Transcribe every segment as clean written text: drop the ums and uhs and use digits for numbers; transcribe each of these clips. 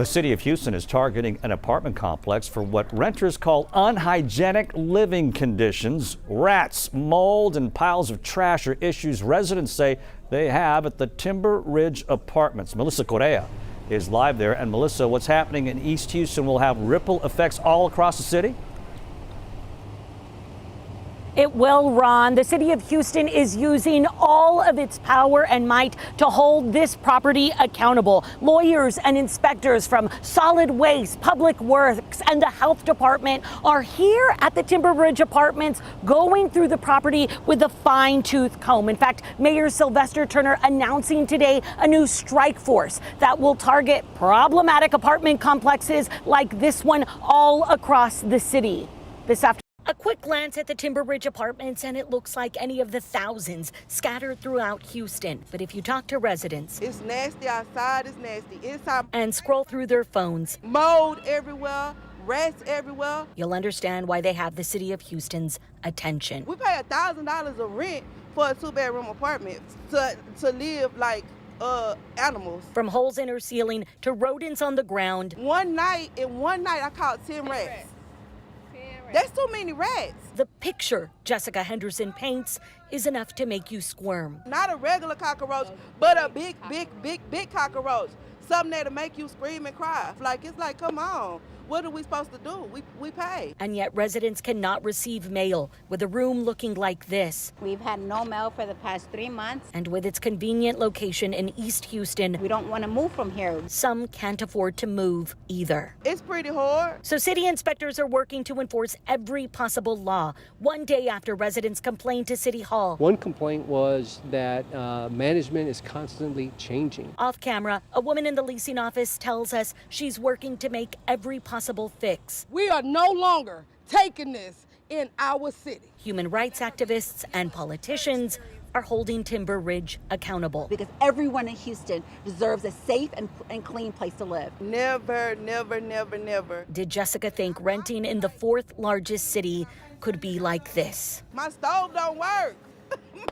The city of Houston is targeting an apartment complex for what renters call unhygienic living conditions. Rats, mold, and piles of trash are issues residents say they have at the Timber Ridge Apartments. Melissa Correa is live there. And Melissa, what's happening in East Houston will have ripple effects all across the city? It will, Ron. The city of Houston is using all of its power and might to hold this property accountable. Lawyers and inspectors from Solid Waste, Public Works, and the Health Department are here at the Timber Ridge Apartments going through the property with a fine-tooth comb. In fact, Mayor Sylvester Turner announcing today a new strike force that will target problematic apartment complexes like this one all across the city. This afternoon. A quick glance at the Timber Ridge Apartments, and it looks like any of the thousands scattered throughout Houston. But if you talk to residents, it's nasty outside, it's nasty inside, and scroll through their phones, mold everywhere, rats everywhere, you'll understand why they have the city of Houston's attention. We pay $1,000 of rent for a 2-bedroom apartment to live like animals. From holes in her ceiling to rodents on the ground. One night I caught 10 rats. That's too many rats. The picture Jessica Henderson paints is enough to make you squirm. Not a regular cockroach, but a big cockroach. Something that'll make you scream and cry. It's like, come on. What are we supposed to do? We pay. And yet residents cannot receive mail with a room looking like this. We've had no mail for the past 3 months. And with its convenient location in East Houston, we don't want to move from here. Some can't afford to move either. It's pretty hard. So city inspectors are working to enforce every possible law. One day after residents complained to City Hall. One complaint was that management is constantly changing. Off camera, a woman in the leasing office tells us she's working to make every possible fix. We are no longer taking this in our city. Human rights activists and politicians are holding Timber Ridge accountable. Because everyone in Houston deserves a safe and clean place to live. Never, never, never, never. Did Jessica think renting in the 4th largest city could be like this? My stove don't work.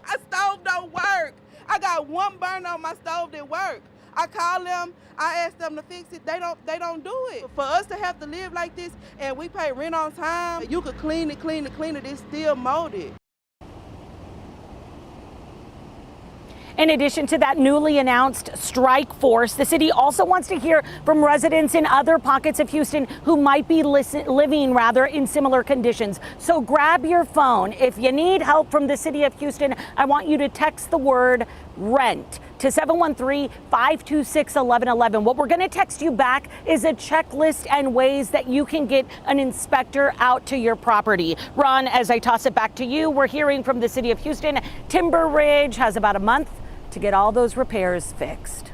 My stove don't work. I got one burner on my stove that works. I call them, I ask them to fix it, they don't do it. For us to have to live like this and we pay rent on time, you could clean it, it's still molded. In addition to that newly announced strike force, the city also wants to hear from residents in other pockets of Houston who might be living in similar conditions. So grab your phone. If you need help from the city of Houston, I want you to text the word rent to 713-526-1111. What we're going to text you back is a checklist and ways that you can get an inspector out to your property. Ron, as I toss it back to you, we're hearing from the city of Houston. Timber Ridge has about a month to get all those repairs fixed.